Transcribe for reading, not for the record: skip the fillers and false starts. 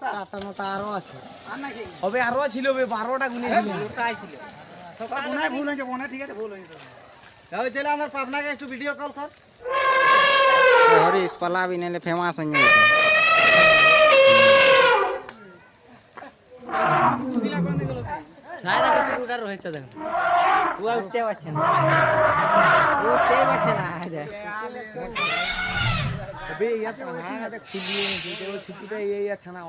চারটা নটা আরো আছে। আর নাকি হবে আরো ছিল 12টা গুনে ছিল। ওটাই ছিল বোনায় ভুল হয়েছে বোনা ঠিক আছে ভুল হয়েছে তাহলে চলে আমার পাবনাকে একটু ভিডিও কল কর হরিশ পালা भी नेले फेमस हो जाए ছায়া দেখো তুই উড়ার রয়েছে দেখো ও উঠতে পারছে না উঠতে পারছে না হবে ইয়া না খুলিয়ে দিতে ছুটিটা এই আছে না